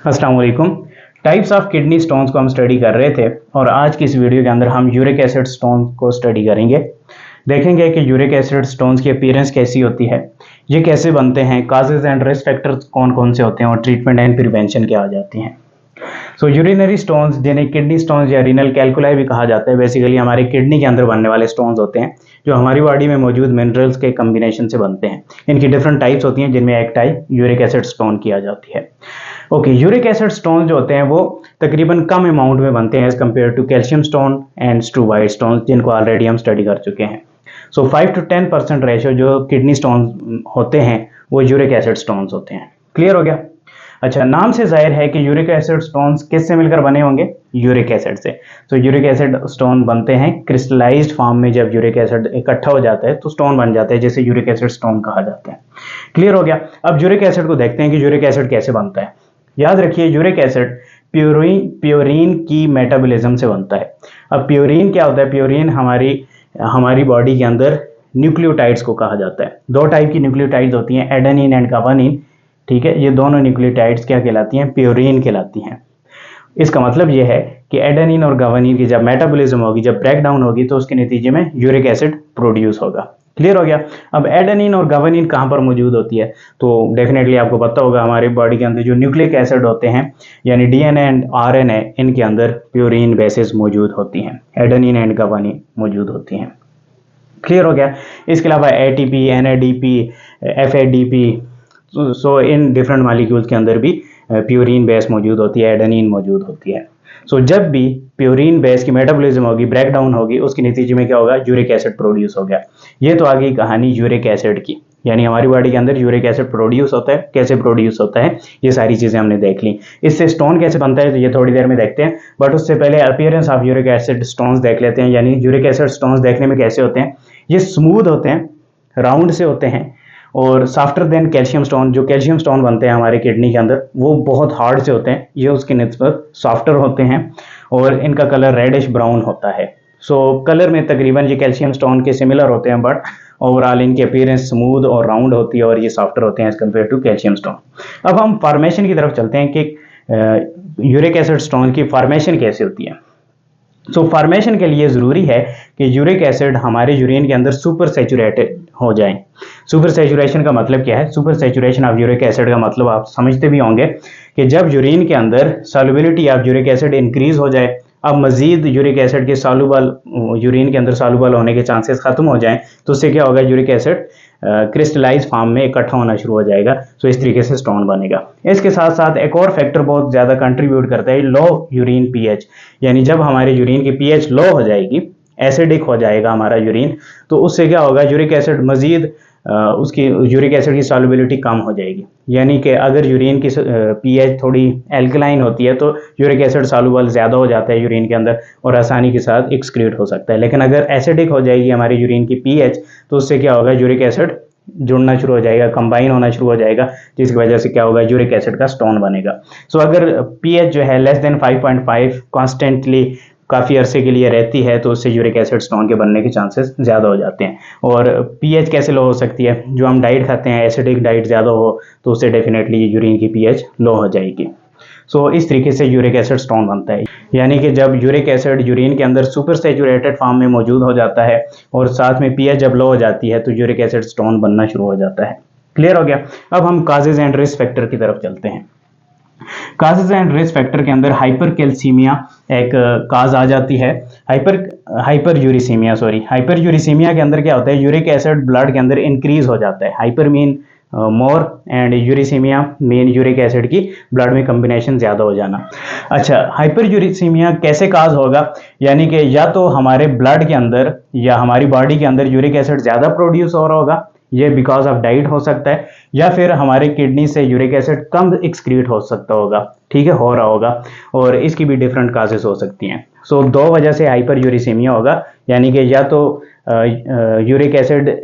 अस्सलाम वालेकुम। Types of kidney stones को हम स्टडी कर रहे थे और आज की इस वीडियो के अंदर हम यूरिक एसिड स्टोन को स्टडी करेंगे। देखेंगे कि यूरिक एसिड स्टोन्स की अपीयरेंस कैसी होती है, ये कैसे बनते हैं, काजेज एंड रिस्क फैक्टर्स कौन कौन से होते हैं और ट्रीटमेंट एंड प्रिवेंशन क्या आ जाती हैं। सो यूरिनरी स्टोन्स जिन्हें किडनी स्टोन्स या रीनल कैल्कुलाई भी कहा जाता है, बेसिकली हमारे किडनी के अंदर बनने वाले स्टोन्स होते हैं जो हमारी बॉडी में मौजूद मिनरल्स के कम्बिनेशन से बनते हैं। इनकी डिफरेंट टाइप्स होती हैं जिनमें एक टाइप यूरिक एसिड स्टोन की आ जाती है। ओके, यूरिक एसिड स्टोन जो होते हैं वो तकरीबन कम अमाउंट में बनते हैं as compared to calcium stone and to white stone, जिनको ऑलरेडी हम स्टडी कर चुके हैं। सो 5 to 10% रेशो जो किडनी स्टोन होते हैं वो यूरिक एसिड स्टोन्स होते हैं। क्लियर हो गया? अच्छा, नाम से जाहिर है कि यूरिक एसिड स्टोन्स किससे मिलकर बने होंगे? यूरिक एसिड से। तो यूरिक एसिड स्टोन बनते हैं क्रिस्टलाइज्ड फॉर्म में। जब यूरिक एसिड इकट्ठा हो जाता है तो स्टोन बन जाता है, जिसे यूरिक एसिड स्टोन कहा जाता है। क्लियर हो गया? अब यूरिक एसिड को देखते हैं कि यूरिक एसिड कैसे बनता है। याद रखिए, यूरिक एसिड प्यूरिन की मेटाबॉलिज्म से बनता है। अब प्यूरिन क्या होता है? प्यूरिन हमारी बॉडी के अंदर न्यूक्लियोटाइड्स को कहा जाता है। दो टाइप की न्यूक्लियोटाइड्स होती हैं, एडेनिन एंड गावानिन। ठीक है, ये दोनों न्यूक्लियोटाइड्स क्या कहलाती हैं? प्यूरिन कहलाती हैं। इसका मतलब ये है कि एडेनिन और गावानिन की जब मेटाबॉलिज्म होगी, जब ब्रेक डाउन होगी, तो उसके नतीजे में यूरिक एसिड प्रोड्यूस होगा। क्लियर हो गया? अब एडेनिन और गावानिन कहाँ पर मौजूद होती है? तो डेफिनेटली आपको पता होगा, हमारी बॉडी के अंदर जो न्यूक्लिक एसिड होते हैं यानी डीएनए एंड आरएनए, इनके अंदर प्यूरिन बेसेस मौजूद होती हैं, एडेनिन एंड गावानिन मौजूद होती हैं। क्लियर हो गया? इसके अलावा ATP, NADP, FADP, so in different molecules के अंदर भी प्यूरिन बेस मौजूद होती है, एडेनिन मौजूद होती है। सो जब भी प्यूरिन बेस की मेटाबॉलिज्म होगी, ब्रेक डाउन होगी, उसके नतीजे में क्या होगा? यूरिक एसिड प्रोड्यूस हो गया। ये तो आ गई कहानी यूरिक एसिड की, यानी हमारी बॉडी के अंदर यूरिक एसिड प्रोड्यूस होता है। कैसे प्रोड्यूस होता है, ये सारी चीजें हमने देख ली। इससे स्टोन कैसे बनता है तो ये थोड़ी देर में देखते हैं, बट उससे पहले appearance of uric acid stones देख लेते हैं। यानी यूरिक एसिड स्टोन्स देखने में कैसे होते हैं? ये स्मूथ होते हैं, राउंड से होते हैं और सॉफ्टर देन कैल्शियम स्टोन। जो कैल्शियम स्टोन बनते हैं हमारे किडनी के अंदर वो बहुत हार्ड से होते हैं, ये उसकी निस्बत सॉफ्टर होते हैं और इनका कलर रेडिश ब्राउन होता है। सो कलर में तकरीबन ये कैल्शियम स्टोन के सिमिलर होते हैं, बट ओवरऑल इनकी अपीयरेंस स्मूथ और राउंड होती है और ये सॉफ्टर होते हैं as compared to calcium stone. अब हम फॉर्मेशन की तरफ चलते हैं कि यूरिक एसिड स्टोन की फॉर्मेशन कैसे होती है। सो फॉर्मेशन के लिए ज़रूरी है कि यूरिक एसिड हमारे यूरिन के अंदर सुपर सैचुरेटेड हो जाए। सुपर सैचुरेशन का मतलब क्या है? Super saturation of uric acid का मतलब आप समझते भी होंगे कि जब यूरिन के अंदर solubility of uric acid increase हो जाए, अब मजीद यूरिक एसिड के सॉल्युबल यूरिन के अंदर सॉल्युबल होने के चांसेस खत्म हो जाएं, तो उससे क्या होगा? यूरिक एसिड क्रिस्टलाइज फॉर्म में इकट्ठा होना शुरू हो जाएगा। सो इस तरीके से स्टोन बनेगा। इसके साथ साथ एक और फैक्टर बहुत ज़्यादा कंट्रीब्यूट करता है, लो यूरिन पीएच। यानी जब हमारे यूरिन की पीएच लो हो जाएगी, एसिडिक हो जाएगा हमारा यूरिन, तो उससे क्या होगा? यूरिक एसिड मजीद उसकी यूरिक एसिड की सॉल्युबिलिटी कम हो जाएगी। यानी कि अगर यूरिन की पीएच थोड़ी एल्कलाइन होती है तो यूरिक एसिड सॉल्युबल ज़्यादा हो जाता है यूरिन के अंदर और आसानी के साथ एक्सक्रीट हो सकता है। लेकिन अगर एसिडिक हो जाएगी हमारी यूरिन की पीएच, तो उससे क्या होगा? यूरिक एसिड जुड़ना शुरू हो जाएगा, कंबाइन होना शुरू हो जाएगा, जिसकी वजह से क्या होगा? यूरिक एसिड का स्टोन बनेगा। सो अगर पीएच जो है लेस देन 5.5 कॉन्स्टेंटली काफ़ी अरसे के लिए रहती है, तो उससे यूरिक एसिड स्टोन के बनने के चांसेस ज़्यादा हो जाते हैं। और पीएच कैसे लो हो सकती है? जो हम डाइट खाते हैं, एसिडिक डाइट ज़्यादा हो तो उससे डेफिनेटली यूरिन की पीएच लो हो जाएगी। सो इस तरीके से यूरिक एसिड स्टोन बनता है। यानी कि जब यूरिक एसिड यूरिन के अंदर सुपर सैचुरेटेड फॉर्म में मौजूद हो जाता है और साथ में पीएच जब लो हो जाती है तो यूरिक एसिड स्टोन बनना शुरू हो जाता है। क्लियर हो गया? अब हम काजेज एंड रिस्क फैक्टर की तरफ चलते हैं। काजेज एंड रिस्क फैक्टर के अंदर हाइपरकैल्सीमिया एक काज आ जाती है। हाइपर यूरिसीमिया के अंदर क्या होता है? यूरिक एसिड ब्लड के अंदर इंक्रीज हो जाता है। Hyper mean more and uricaemia mean uric acid की ब्लड में कम्बिनेशन ज़्यादा हो जाना। अच्छा, हाइपर यूरिसीमिया कैसे काज होगा? यानी कि या तो हमारे ब्लड के अंदर या हमारी बॉडी के अंदर यूरिक एसिड ज़्यादा प्रोड्यूस हो रहा होगा, ये बिकॉज ऑफ डाइट हो सकता है, या फिर हमारे किडनी से यूरिक एसिड कम एक्सक्रीट हो सकता होगा। ठीक है, हो रहा होगा, और इसकी भी डिफरेंट काजेस हो सकती हैं। सो दो वजह से हाइपर यूरिसीमिया होगा, यानी कि या तो यूरिक एसिड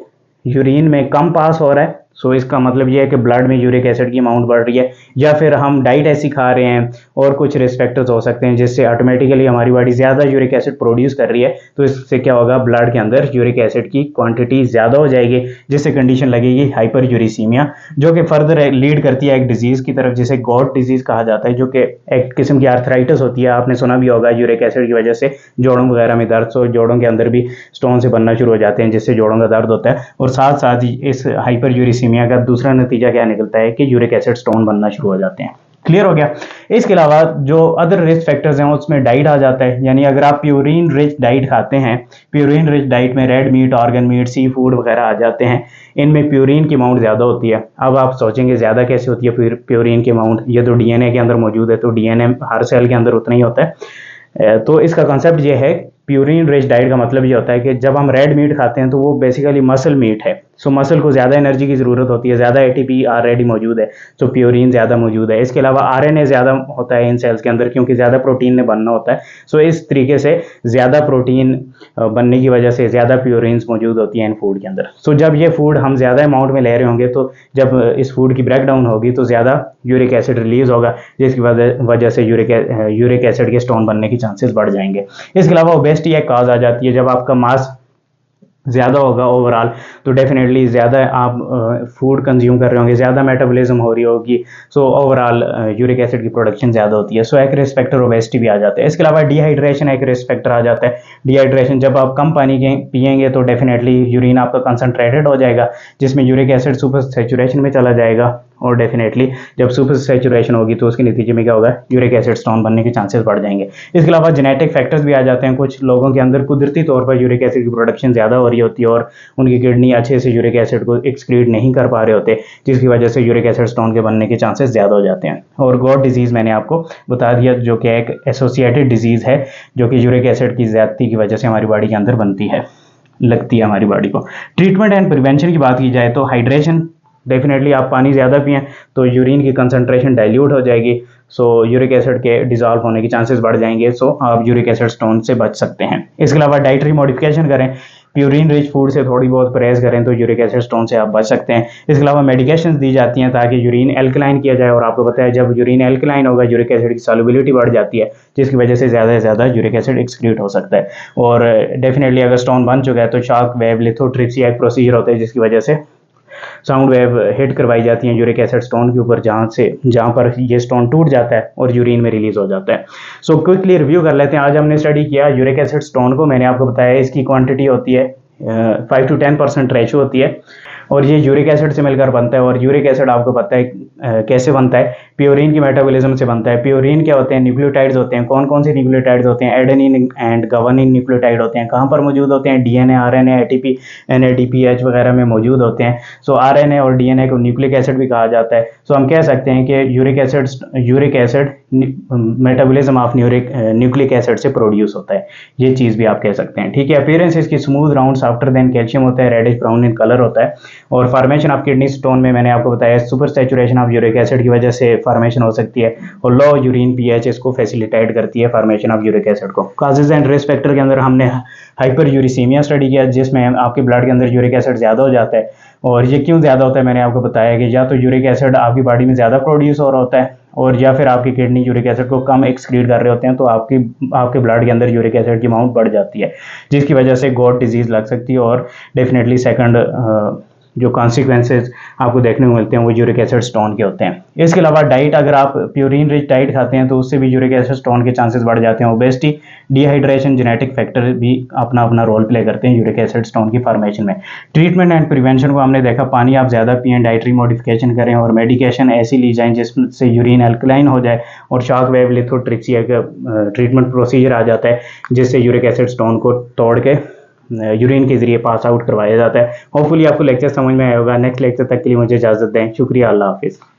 यूरिन में कम पास हो रहा है, सो इसका मतलब ये है कि ब्लड में यूरिक एसिड की अमाउंट बढ़ रही है, या फिर हम डाइट ऐसी खा रहे हैं और कुछ रिस्क फैक्टर्स हो सकते हैं जिससे ऑटोमेटिकली हमारी बॉडी ज़्यादा यूरिक एसिड प्रोड्यूस कर रही है, तो इससे क्या होगा, ब्लड के अंदर यूरिक एसिड की क्वांटिटी ज़्यादा हो जाएगी, जिससे कंडीशन लगेगी हाइपर यूरिसीमिया, जो कि फर्दर लीड करती है एक डिजीज़ की तरफ जिसे गॉट डिजीज़ कहा जाता है, जो कि एक किस्म की आर्थराइटिस होती है। आपने सुना भी होगा यूरिक एसिड की वजह से जोड़ों वगैरह में दर्द, तो जोड़ों के अंदर भी स्टोन से बनना शुरू हो जाते हैं जिससे जोड़ों का दर्द होता है। और साथ साथ ही इस हाइपर यूरिसीमिया का दूसरा नतीजा क्या निकलता है कि यूरिक एसिड स्टोन बनना शुरू हो जाते हैं। क्लियर हो गया। इसके अलावा जो अदर रिस्क फैक्टर्स हैं उसमें डाइट आ जाता है, यानी अगर आप प्यूरिन रिच डाइट खाते हैं, प्यूरिन रिच डाइट में red meat, organ meet, sea food वगैरह आ जाते हैं, इनमें प्यूरिन की अमाउंट ज़्यादा होती है। अब आप सोचेंगे ज़्यादा कैसे होती है प्यूरिन की अमाउंट, ये तो डीएनए के अंदर मौजूद है, तो डीएनए हर सेल के अंदर उतना ही होता है। तो इसका कॉन्सेप्ट ये है, प्यूरिन रिच डाइट का मतलब ये होता है कि जब हम रेड मीट खाते हैं तो वो बेसिकली मसल मीट है, सो मसल को ज़्यादा एनर्जी की ज़रूरत होती है, ज़्यादा एटीपी ऑलरेडी मौजूद है, तो प्यूरिन ज़्यादा मौजूद है। इसके अलावा आरएनए ज़्यादा होता है इन सेल्स के अंदर क्योंकि ज़्यादा प्रोटीन ने बनना होता है, सो इस तरीके से ज़्यादा प्रोटीन बनने की वजह से ज़्यादा प्यूरिन्स मौजूद होती हैं इन फूड के अंदर। सो जब ये फूड हम ज़्यादा अमाउंट में ले रहे होंगे, तो जब इस फूड की ब्रेक डाउन होगी तो ज़्यादा यूरिक एसिड रिलीज होगा, जिसकी वजह से यूरिक एसिड के स्टोन बनने की चांसेस बढ़ जाएंगे। इसके अलावा ओबेसिटी एक काज आ जाती है, जब आपका मास ज़्यादा होगा ओवरऑल, तो डेफिनेटली ज़्यादा आप फूड कंज्यूम कर रहे होंगे, ज़्यादा मेटाबॉलिज्म हो रही होगी, सो ओवरऑल यूरिक एसिड की प्रोडक्शन ज़्यादा होती है, सो एक रिस्क फैक्टर ओबेसिटी भी आ जाता है। इसके अलावा डिहाइड्रेशन एक रिस्क फैक्टर आ जाता है। डिहाइड्रेशन, जब आप कम पानी पिएंगे तो डेफिनेटली यूरिन आपका कंसनट्रेटेड हो जाएगा, जिसमें यूरिक एसिड सुपर सैचुरेशन में चला जाएगा, और डेफिनेटली जब सुपर सैचुरेशन होगी तो उसके नतीजे में क्या होगा, यूरिक एसिड स्टोन बनने के चांसेस बढ़ जाएंगे। इसके अलावा जेनेटिक फैक्टर्स भी आ जाते हैं, कुछ लोगों के अंदर कुदरती तौर पर यूरिक एसिड की प्रोडक्शन ज़्यादा हो रही होती है और उनकी किडनी अच्छे से यूरिक एसिड को एक्सक्रीट नहीं कर पा रहे होते, जिसकी वजह से यूरिक एसिड स्टोन के बनने के चांसेस ज़्यादा हो जाते हैं। और गॉट डिजीज़ मैंने आपको बता दिया, जो कि एक एसोसिएटेड डिजीज़ है, जो कि यूरिक एसिड की ज़्यादती की वजह से हमारी बॉडी के अंदर बनती है, लगती है हमारी बॉडी को। ट्रीटमेंट एंड प्रिवेंशन की बात की जाए तो हाइड्रेशन, डेफिनेटली आप पानी ज़्यादा पिएं तो यूरिन की कंसंट्रेशन डाइल्यूट हो जाएगी, सो यूरिक एसिड के डिज़ोल्व होने के चांसेस बढ़ जाएंगे, सो आप यूरिक एसिड स्टोन से बच सकते हैं। इसके अलावा डाइटरी मॉडिफिकेशन करें, प्यूरिन रिच फूड से थोड़ी बहुत परहेज करें तो यूरिक एसिड स्टोन से आप बच सकते हैं। इसके अलावा मेडिकेशन दी जाती हैं ताकि यूरिन एल्कलाइन किया जाए, और आपको पता है जब यूरिन एल्कलाइन होगा यूरिक एसिड की सॉल्युबिलिटी बढ़ जाती है, जिसकी वजह से ज़्यादा से ज़्यादा यूरिक एसिड एक्सक्रीट हो सकता है। और डेफिनेटली अगर स्टोन बन चुका है तो शॉक वेव लिथोट्रिप्सी एक प्रोसीजर होता है जिसकी वजह से साउंड वेव हिट करवाई जाती हैं यूरिक एसिड स्टोन के ऊपर, जहाँ पर ये स्टोन टूट जाता है और यूरिन में रिलीज हो जाता है। सो क्विकली रिव्यू कर लेते हैं। आज हमने स्टडी किया यूरिक एसिड स्टोन को, मैंने आपको बताया इसकी क्वांटिटी होती है 5 to 10% रेशो होती है, और ये यूरिक एसिड से मिलकर बनता है। और यूरिक एसिड आपको पता है कैसे बनता है, प्यूरिन की मेटाबॉलिज्म से बनता है। प्यूरिन क्या होते हैं, न्यूक्लियोटाइड्स होते हैं। कौन कौन से न्यूक्लियोटाइड्स होते हैं, एडेनिन एंड गवानिन न्यूक्लियोटाइड होते हैं। कहाँ पर मौजूद होते हैं, डीएनए, आरएनए, एटीपी, एनएडीपीएच वगैरह में मौजूद होते हैं। सो आरएनए और डीएनए को न्यूक्लिक एसिड भी कहा जाता है। सो हम कह सकते हैं कि uric acid metabolism of nucleic acid से प्रोड्यूस होता है, ये चीज़ भी आप कह सकते हैं। ठीक है, अपीयरेंस इसकी smooth round softer then calcium होता है, रेडिश ब्राउन इन कलर होता है। और फॉर्मेशन ऑफ किडनी स्टोन में मैंने आपको बताया super saturation of uric acid की वजह से फॉर्मेशन हो सकती है, और लो यूरिन पीएच इसको फैसिलिटेट करती है फॉर्मेशन ऑफ यूरिक एसिड को। काजेज एंड रिस्क फैक्टर के अंदर हमने हाइपर यूरिसीमिया स्टडी किया, जिसमें आपके ब्लड के अंदर यूरिक एसिड ज़्यादा हो जाता है। और ये क्यों ज़्यादा होता है, मैंने आपको बताया कि या तो यूरिक एसिड आपकी बॉडी में ज़्यादा प्रोड्यूस हो रहा होता है, और या फिर आपकी किडनी यूरिक एसिड को कम एक्सक्रीट कर रहे होते हैं, तो आपके ब्लड के अंदर यूरिक एसिड की अमाउंट बढ़ जाती है, जिसकी वजह से गॉट डिजीज़ लग सकती है। और डेफिनेटली सेकंड जो कॉन्सिक्वेंसेज आपको देखने को मिलते हैं वो यूरिक एसिड स्टोन के होते हैं। इसके अलावा डाइट, अगर आप प्यूरिन रिच डाइट खाते हैं तो उससे भी यूरिक एसिड स्टोन के चांसेस बढ़ जाते हैं। ओबेसिटी, डिहाइड्रेशन, जेनेटिक फैक्टर भी अपना अपना रोल प्ले करते हैं यूरिक एसिड स्टोन की फॉर्मेशन में। ट्रीटमेंट एंड प्रिवेंशन को हमने देखा, पानी आप ज़्यादा पिएं, डाइटरी मॉडिफिकेशन करें, और मेडिकेशन ऐसी ली जाएं जिससे यूरिन एल्कलाइन हो जाए, और शॉक वेव लिथोट्रिप्सी का ट्रीटमेंट प्रोसीजर आ जाता है जिससे यूरिक एसिड स्टोन को तोड़ के यूरिन के जरिए पास आउट करवाया जाता है। होपफुली आपको लेक्चर समझ में आया होगा। नेक्स्ट लेक्चर तक के लिए मुझे इजाज़त दें। शुक्रिया, अल्लाह हाफिज़।